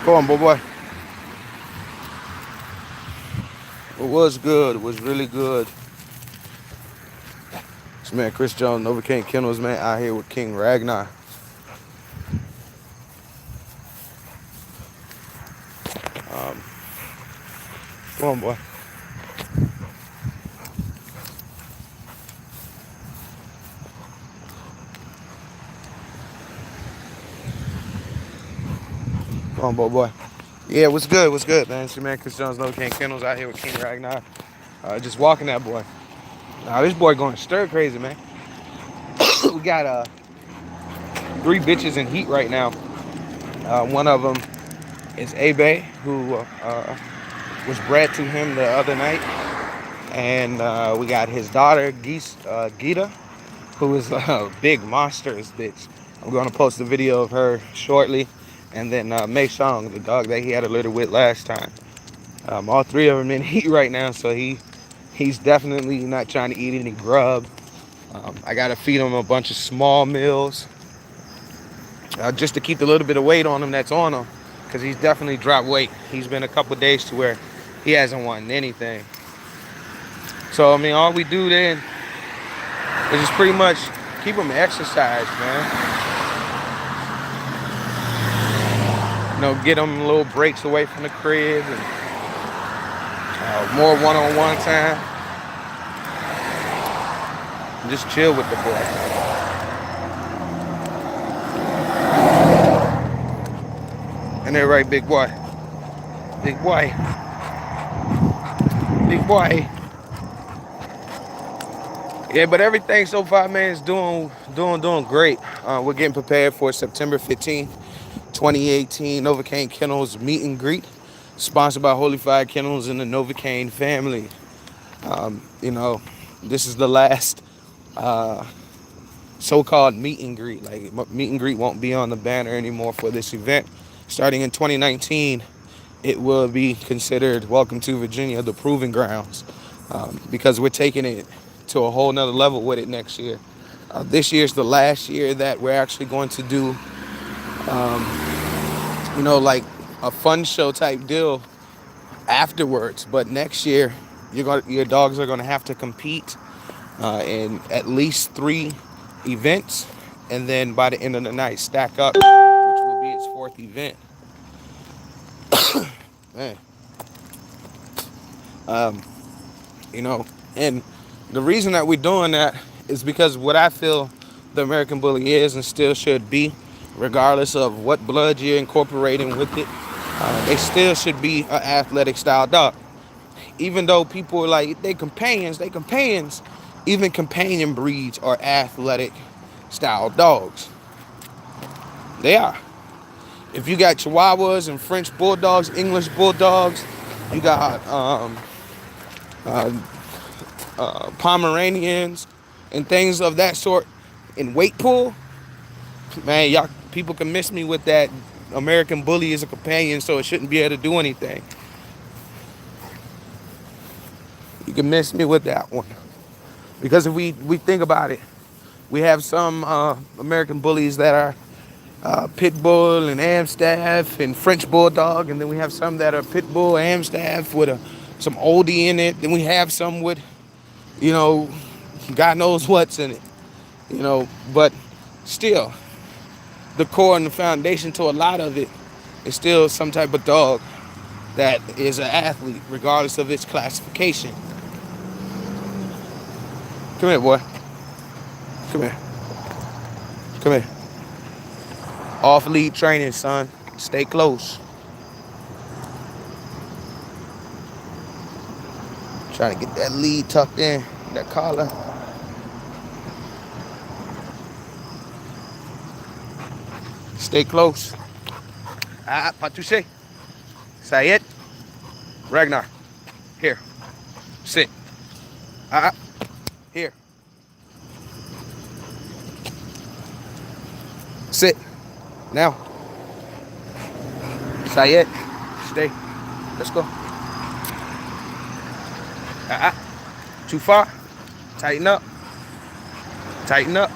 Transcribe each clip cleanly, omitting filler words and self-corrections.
Go on, boy. It was good. It was really good. This man, Chris Jones, novacainkennels, man, out here with King Ragnar. Come on, boy. Come on, boy. Yeah, what's good? What's good, man? It's your man, Chris Jones, novacainkennels, out here with King Ragnar. Just walking that boy. Now, this boy going stir crazy, man. We got 3 bitches in heat right now. One of them is Abe, who was bred to him the other night. And we got his daughter, Gita, who is a big monstrous bitch. I'm going to post a video of her shortly. And then Mei Shong, the dog that he had a litter with last time. All 3 of them in heat right now, so he's definitely not trying to eat any grub. I got to feed him a bunch of small meals just to keep the little bit of weight on him that's on him, because he's definitely dropped weight. He's been a couple days to where he hasn't wanted anything. So, I mean, all we do then is just pretty much keep him exercise, man. You know, get him little breaks away from the crib and more one-on-one time. And just chill with the boy. And they're right, big boy. Big boy. Big boy. Yeah, but everything so far, man, is doing great. We're getting prepared for September 15th, 2018 Novocaine Kennels meet and greet, sponsored by Holy Fire Kennels and the Novocaine family. You know, this is the last so-called meet and greet. Like, meet and greet won't be on the banner anymore for this event. Starting in 2019, it will be considered Welcome to Virginia, the Proving Grounds, because we're taking it to a whole nother level with it next year. This year's the last year that we're actually going to do, you know, like a fun show type deal afterwards. But next year, your dogs are going to have to compete in at least 3 events, and then by the end of the night, stack up, which will be its 4th event. Man. You know, and the reason that we're doing that is because what I feel the American Bully is and still should be, regardless of what blood you're incorporating with it, they still should be an athletic style dog. Even though people are like, they companions, even companion breeds are athletic style dogs. They are. If you got Chihuahuas and French Bulldogs, English Bulldogs, you got Pomeranians and things of that sort in weight pool, man, y'all people can miss me with that American Bully is a companion, so it shouldn't be able to do anything. You can miss me with that one. Because if we think about it, we have some American Bullies that are Pit Bull and Amstaff and French Bulldog, and then we have some that are Pit Bull, Amstaff with some oldie in it. Then we have some with, you know, God knows what's in it, you know. But still, the core and the foundation to a lot of it is still some type of dog that is an athlete, regardless of its classification. Come here, boy. Come here. Come here. Off lead training, son. Stay close. Trying to get that lead tucked in, that collar. Stay close. Pas touché. Sayed. Ragnar. Here. Sit. Here. Sit. Now. Sayed. Stay. Let's go. Too far. Tighten up. Tighten up.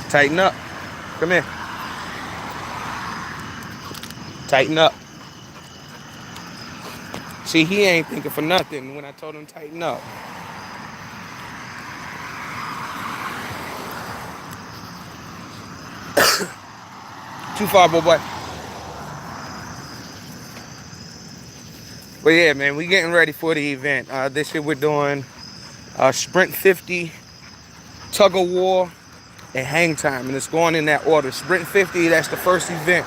Tighten up. Come here. Tighten up. See, he ain't thinking for nothing when I told him tighten up. Too far, boy. But yeah, man, we getting ready for the event. This year we're doing Sprint 50, Tug of War, and Hang Time. And it's going in that order. Sprint 50, that's the first event.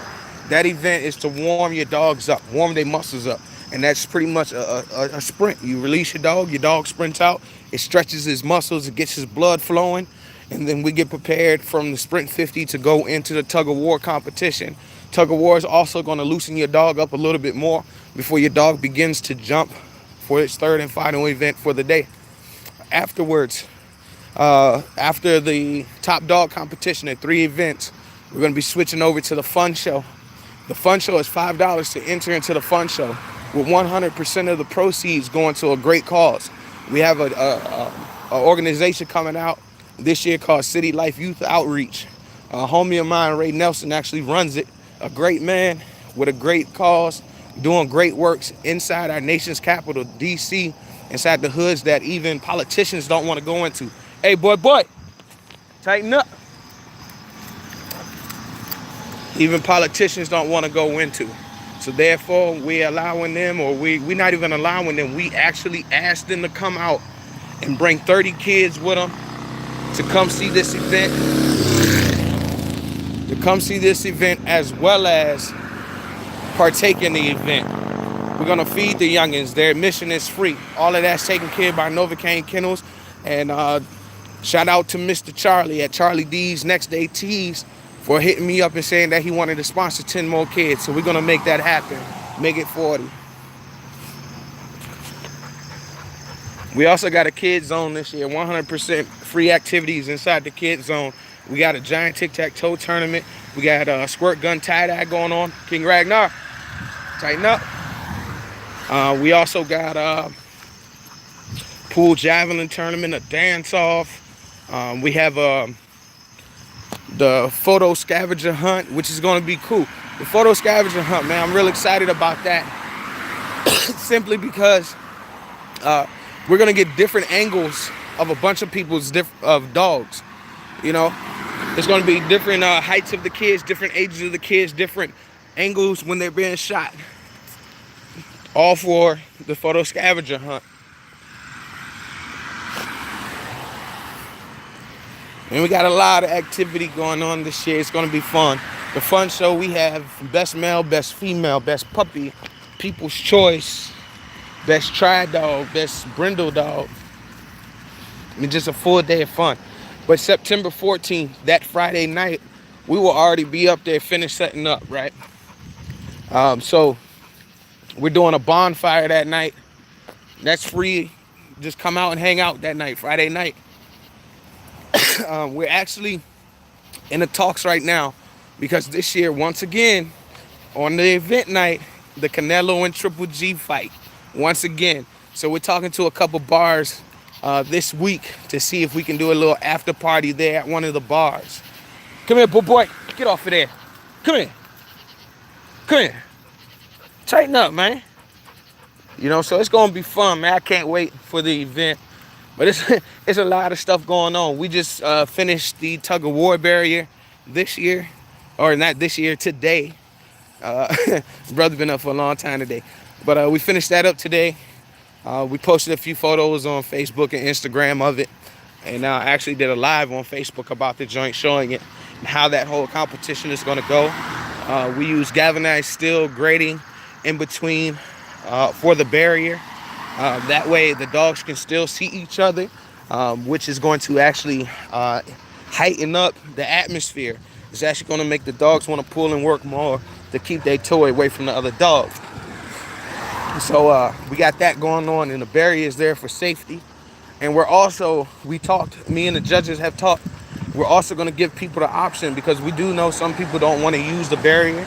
That event is to warm your dogs up, warm their muscles up. And that's pretty much a sprint. You release your dog sprints out, it stretches his muscles, it gets his blood flowing. And then we get prepared from the Sprint 50 to go into the Tug of War competition. Tug of War is also going to loosen your dog up a little bit more before your dog begins to jump for its third and final event for the day. Afterwards, after the top dog competition at 3 events, we're going to be switching over to the fun show. The fun show is $5 to enter into the fun show, with 100% of the proceeds going to a great cause. We have a organization coming out this year called City Life Youth Outreach. A homie of mine, Ray Nelson, actually runs it. A great man with a great cause, doing great works inside our nation's capital, D.C., inside the hoods that even politicians don't want to go into. Hey, boy, tighten up. Even politicians don't want to go into. So therefore, we're allowing them, or we're not even allowing them. We actually asked them to come out and bring 30 kids with them to come see this event. To come see this event as well as partake in the event. We're going to feed the youngins. Their admission is free. All of that's taken care of by Novacaine Kennels. And shout out to Mr. Charlie at Charlie D's Next Day Tees for hitting me up and saying that he wanted to sponsor 10 more kids. So we're going to make that happen. Make it 40. We also got a kids zone this year. 100% free activities inside the kids zone. We got a giant tic-tac-toe tournament. We got a squirt gun tie-dye going on. King Ragnar, tighten up. We also got a pool javelin tournament, a dance-off. We have the photo scavenger hunt, which is going to be cool. The photo scavenger hunt, man, I'm real excited about that. Simply because we're going to get different angles of a bunch of people's dogs. You know, there's going to be different heights of the kids, different ages of the kids, different angles when they're being shot. All for the photo scavenger hunt. And we got a lot of activity going on this year. It's going to be fun. The fun show, we have best male, best female, best puppy, people's choice, best tri dog, best brindle dog. I mean, just a full day of fun. But September 14th, that Friday night, we will already be up there, finished setting up, right? So we're doing a bonfire that night. That's free. Just come out and hang out that night, Friday night. We're actually in the talks right now because this year, once again, on the event night, the Canelo and Triple G fight once again. So we're talking to a couple bars this week to see if we can do a little after party there at one of the bars. Come here, boy. Get off of there. Come here. Come here. Tighten up, man. You know, so it's going to be fun, man. I can't wait for the event. But it's a lot of stuff going on. We just finished the Tug of War barrier this year. Or not this year, today. Brother been up for a long time today. But we finished that up today. We posted a few photos on Facebook and Instagram of it. And I actually did a live on Facebook about the joint, showing it and how that whole competition is going to go. We use galvanized steel grating in between for the barrier. That way the dogs can still see each other, which is going to actually heighten up the atmosphere. It's actually going to make the dogs want to pull and work more to keep their toy away from the other dogs. So we got that going on, and the barrier is there for safety. And we're also, me and the judges have talked, we're also going to give people the option, because we do know some people don't want to use the barrier.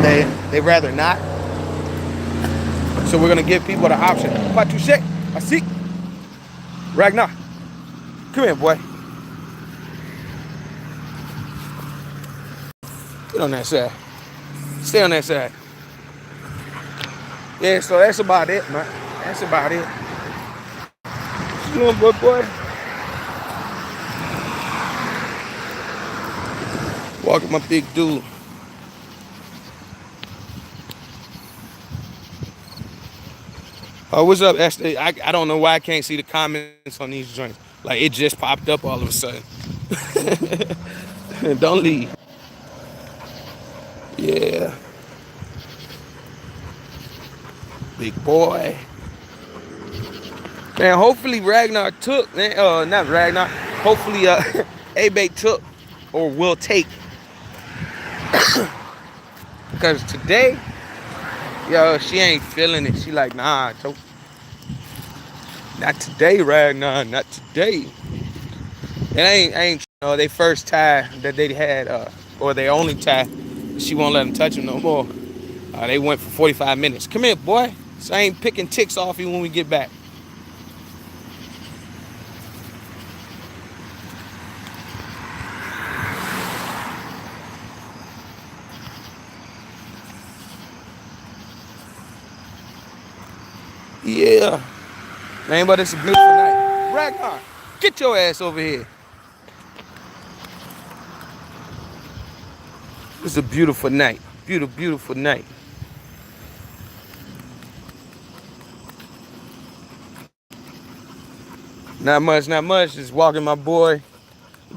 They rather not. So we're going to give people the option. Pas touché. Assis. Ragnar. Come here, boy. Get on that side. Stay on that side. Yeah, so that's about it, man. That's about it. What you doing, boy? Walking my big dude. What's up, Esther? I don't know why I can't see the comments on these joints. Like, it just popped up all of a sudden. Don't leave. Yeah. Big boy. Man, hopefully Ragnar took, man, not Ragnar. Hopefully A-Bay took or will take. Because today, yo, she ain't feeling it. She like, nah, not today, Ragnar, not today. And ain't they first tie that they had, or their only tie. She won't let them touch him no more. They went for 45 minutes. Come here, boy. So I ain't picking ticks off you when we get back. Yeah. Man, but it's a beautiful night. Ragnar, get your ass over here. It's a beautiful night. Beautiful night. Not much. Just walking my boy.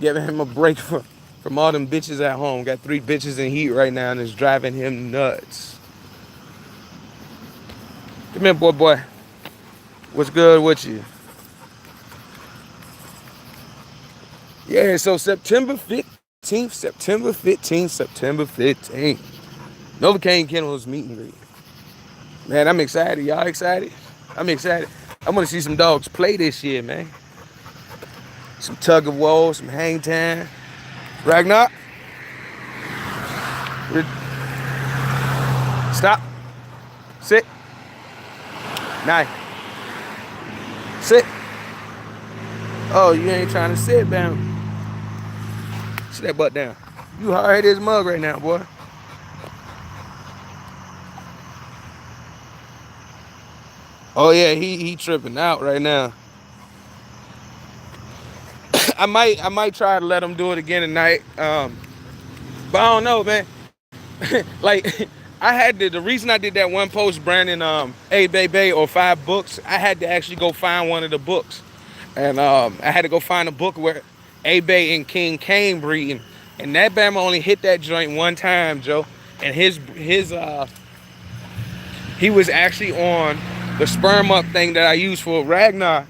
Giving him a break from all them bitches at home. Got 3 bitches in heat right now and it's driving him nuts. Come here, boy. What's good with you? Yeah, so September 15th. Novacaine Kennels meet and greet. Man, I'm excited. Y'all excited? I'm excited. I want to see some dogs play this year, man. Some tug of war, some hang time. Ragnar. Stop. Sit. Nice. Sit. Oh, you ain't trying to sit down. Sit that butt down. You hard as mug right now, boy. Oh yeah, he tripping out right now. I might try to let him do it again tonight. But I don't know, man. Like I had the reason I did that one post, Brandon, hey baby, or 5 books. I had to actually go find one of the books, and I had to go find a book where A-Bay and King came breeding, and that Bama only hit that joint one time, Joe, and he was actually on the sperm up thing that I used for Ragnar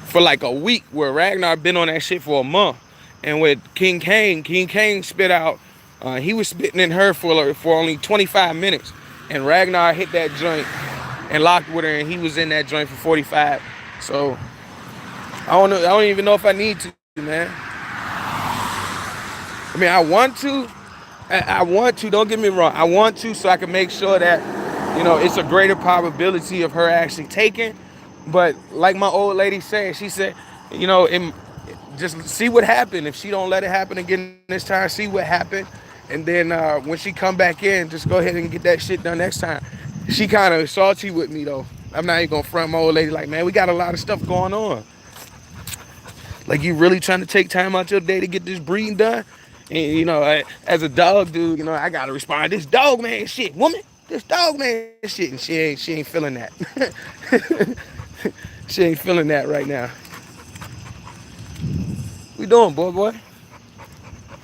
for like a week, where Ragnar been on that shit for a month. And with King Kane spit out, he was spitting in her for only 25 minutes. And Ragnar hit that joint and locked with her, and he was in that joint for 45. So I don't even know if I need to, man. I mean, I want to, don't get me wrong. I want to, so I can make sure that, it's a greater probability of her actually taking. But like my old lady said, she said, just see what happened. If she don't let it happen again this time, see what happened. And then when she come back in, just go ahead and get that shit done next time. She kind of salty with me, though. I'm not even going to front my old lady like, man, we got a lot of stuff going on. Like, you really trying to take time out your day to get this breeding done? And, as a dog dude, I got to respond, this dog man shit, woman. This dog man shit. And she ain't feeling that. She ain't feeling that right now. What you doing, boy?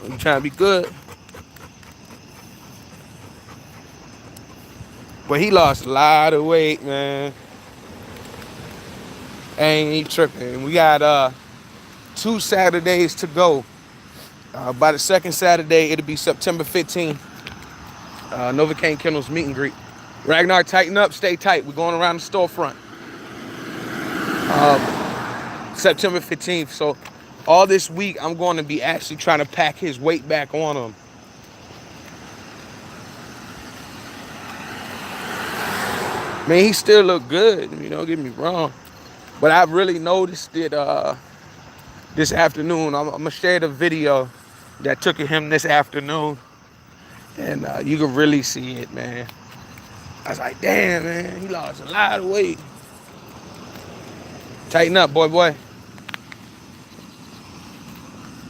I'm trying to be good. But he lost a lot of weight, man. Ain't he tripping. We got 2 Saturdays to go. By the second Saturday, it'll be September 15th. Novacaine Kennels meet and greet. Ragnar, tighten up, stay tight. We're going around the storefront. September 15th. So all this week, I'm going to be actually trying to pack his weight back on him. Man, he still look good, don't get me wrong. But I really noticed it this afternoon. I'm going to share the video that took him this afternoon. And you can really see it, man. I was like, damn, man, he lost a lot of weight. Tighten up, boy.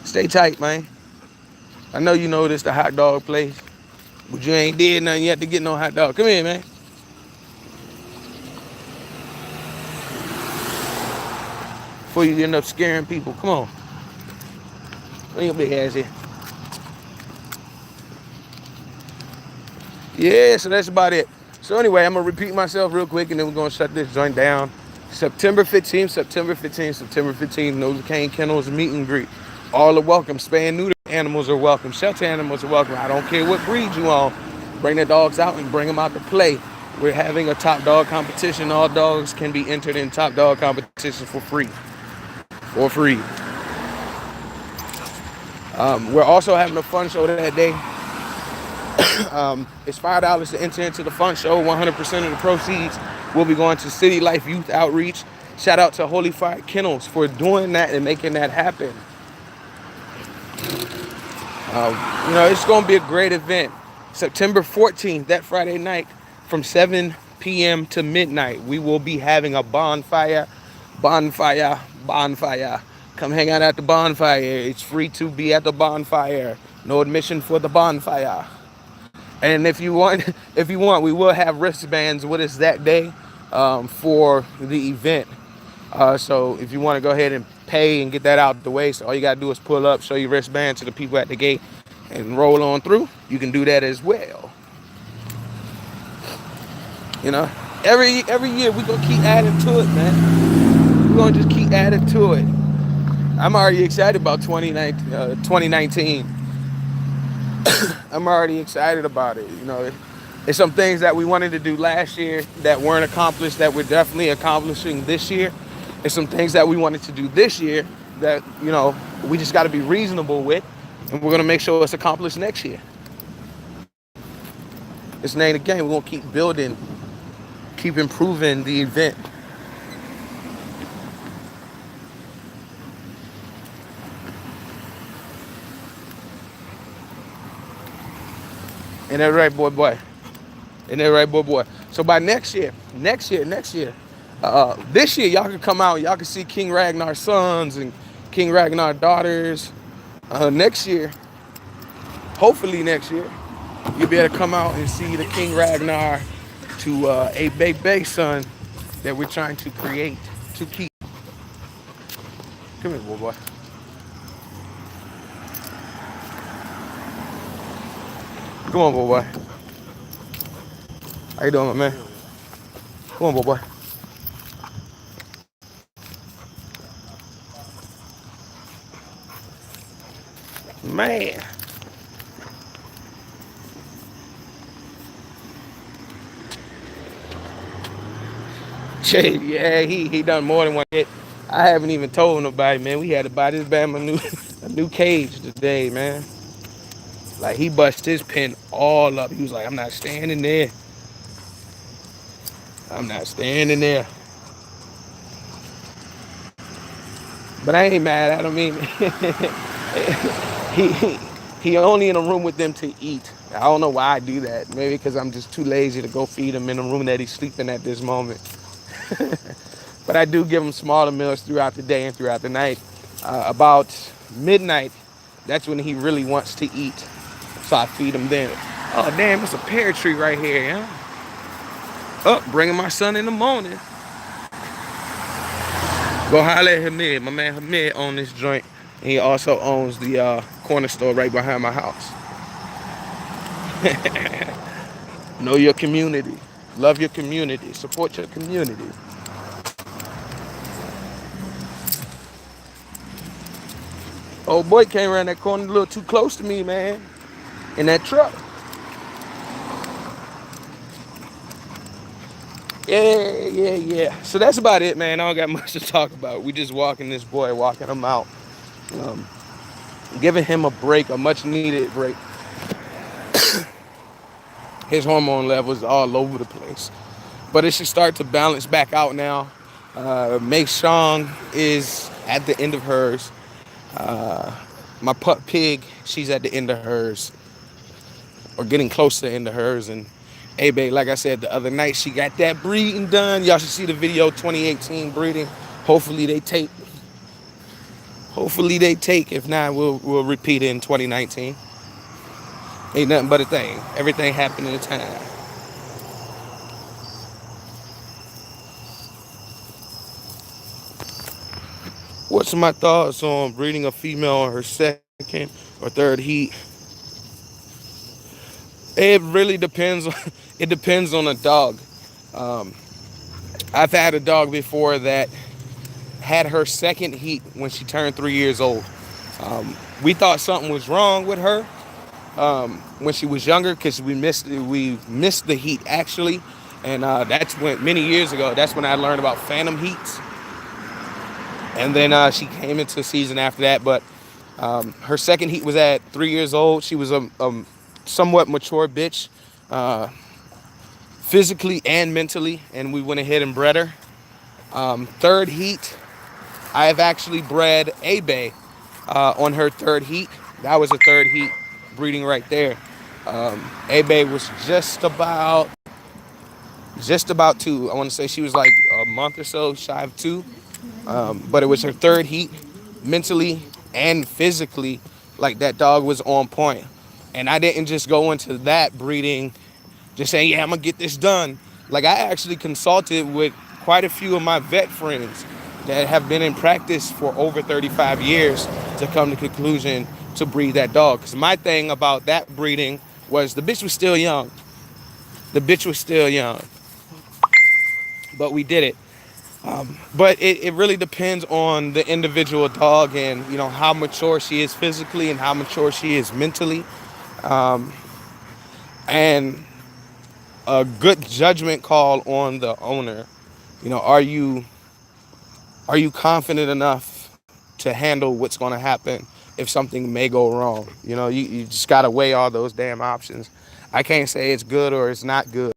Stay tight, man. I know you know this the hot dog place, but you ain't did nothing yet to get no hot dog. Come here, man. Before you end up scaring people. Come on. Bring your big ass here. Yeah, so that's about it. So anyway, I'm going to repeat myself real quick, and then we're going to shut this joint down. September 15th, Novacaine Kennels meet and greet. All are welcome. Spay and neuter animals are welcome. Shelter animals are welcome. I don't care what breed you on. Bring the dogs out and bring them out to play. We're having a top dog competition. All dogs can be entered in top dog competition for free. We're also having a fun show that day. It's $5 to enter into the fun show. 100% of the proceeds will be going to City Life Youth Outreach. Shout out to Holy Fire Kennels for doing that and making that happen. It's going to be a great event. September 14th, that Friday night, from 7 p.m. to midnight, we will be having a bonfire. Come hang out at the bonfire. It's free to be at the bonfire. No admission for the bonfire. And if you want, we will have wristbands with us that day for the event. So if you want to go ahead and pay and get that out the way, so all you got to do is pull up, show your wristband to the people at the gate, and roll on through. You can do that as well. Every year we're going to keep adding to it, man. We're going to just keep adding to it. I'm already excited about 2019. I'm already excited about it. It's some things that we wanted to do last year that weren't accomplished that we're definitely accomplishing this year. It's some things that we wanted to do this year that, we just got to be reasonable with, and we're going to make sure it's accomplished next year. It's the name of the game. We're going to keep building, keep improving the event. And that's right, boy. And that's right, boy. So by next year, this year, y'all can come out. Y'all can see King Ragnar's sons and King Ragnar's daughters. Next year, hopefully next year, you'll be able to come out and see the King Ragnar to a baby son that we're trying to create to keep. Come here, boy. Come on, boy. How you doing, my man? Come on, boy. Man. Yeah, he done more than one hit. I haven't even told nobody, man. We had to buy this Bama a new cage today, man. Like, he busted his pen all up. He was like, I'm not standing there. But I ain't mad at him. He only in a room with them to eat. I don't know why I do that. Maybe because I'm just too lazy to go feed him in the room that he's sleeping at this moment. But I do give him smaller meals throughout the day and throughout the night. About midnight, that's when he really wants to eat. So I feed him then. Oh, damn, it's a pear tree right here, yeah? Bringing my son in the morning. Go holler at Hamid. My man Hamid owns this joint. And he also owns the corner store right behind my house. Know your community. Love your community. Support your community. Old boy came around that corner a little too close to me, man. In that truck. Yeah. So that's about it, man. I don't got much to talk about. We just walking him out. Giving him a break, a much needed break. His hormone levels are all over the place. But it should start to balance back out now. Mei Shang is at the end of hers. My pup Pig, she's at the end of hers. or getting closer into hers. And hey, babe, like I said the other night, she got that breeding done. Y'all should see the video, 2018 breeding. Hopefully they take. Hopefully they take. If not, we'll repeat it in 2019. Ain't nothing but a thing. Everything happened in a time. What's my thoughts on breeding a female on her second or third heat? It really depends. It depends on a dog. Um, I've had a dog before that had her second heat when she turned 3 years old. We thought something was wrong with her when she was younger because we missed the heat actually, and that's when many years ago. That's when I learned about phantom heats, and then she came into the season after that. But her second heat was at 3 years old. She was a somewhat mature bitch, physically and mentally, and we went ahead and bred her. Third heat, I have actually bred a bay on her third heat. That was a third heat breeding right there. A bay was just about two. I want to say she was like a month or so shy of two, but it was her third heat, mentally and physically. Like that dog was on point, and I didn't just go into that breeding just saying, yeah, I'm gonna get this done. Like I actually consulted with quite a few of my vet friends that have been in practice for over 35 years to come to the conclusion to breed that dog. Because my thing about that breeding was the bitch was still young. The bitch was still young, but we did it. But it really depends on the individual dog and how mature she is physically and how mature she is mentally, and a good judgment call on the owner. Are you confident enough to handle what's going to happen if something may go wrong? You just got to weigh all those damn options. I can't say it's good or it's not good.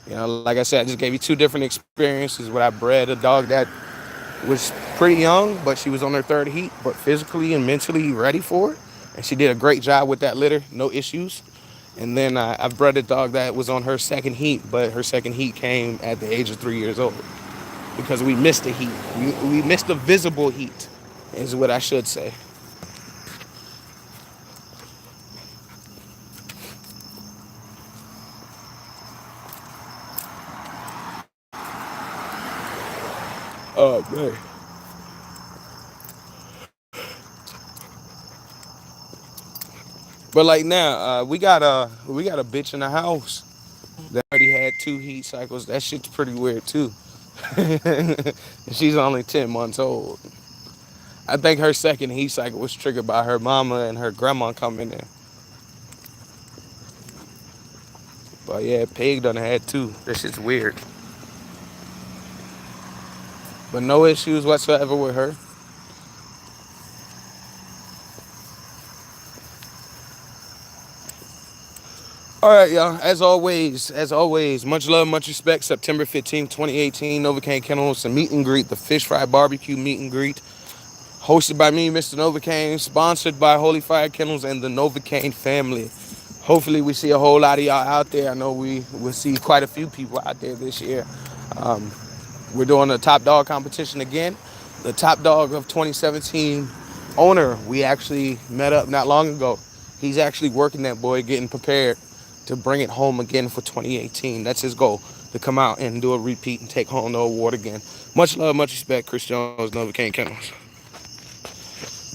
Like I said, I just gave you two different experiences where I bred a dog that was pretty young, but she was on her third heat, but physically and mentally ready for it. And she did a great job with that litter, no issues. And then I've bred a dog that was on her second heat, but her second heat came at the age of 3 years old because we missed the heat. We missed the visible heat, is what I should say. Oh, man. But like now, we got a bitch in the house that already had two heat cycles. That shit's pretty weird too. She's only 10 months old. I think her second heat cycle was triggered by her mama and her grandma coming in. But yeah, Pig done had two. That shit's weird. But no issues whatsoever with her. All right, y'all. As always, much love, much respect. September 15th, 2018, Novacaine Kennels, a meet and greet, the Fish Fry Barbecue meet and greet. Hosted by me, Mr. Novacaine, sponsored by Holy Fire Kennels and the Novacaine family. Hopefully we see a whole lot of y'all out there. I know we will see quite a few people out there this year. We're doing a top dog competition again. The top dog of 2017 owner, we actually met up not long ago. He's actually working that boy, getting prepared to bring it home again for 2018. That's his goal, to come out and do a repeat and take home the award again. Much love, much respect. Chris Jones, Novacaine Kennels.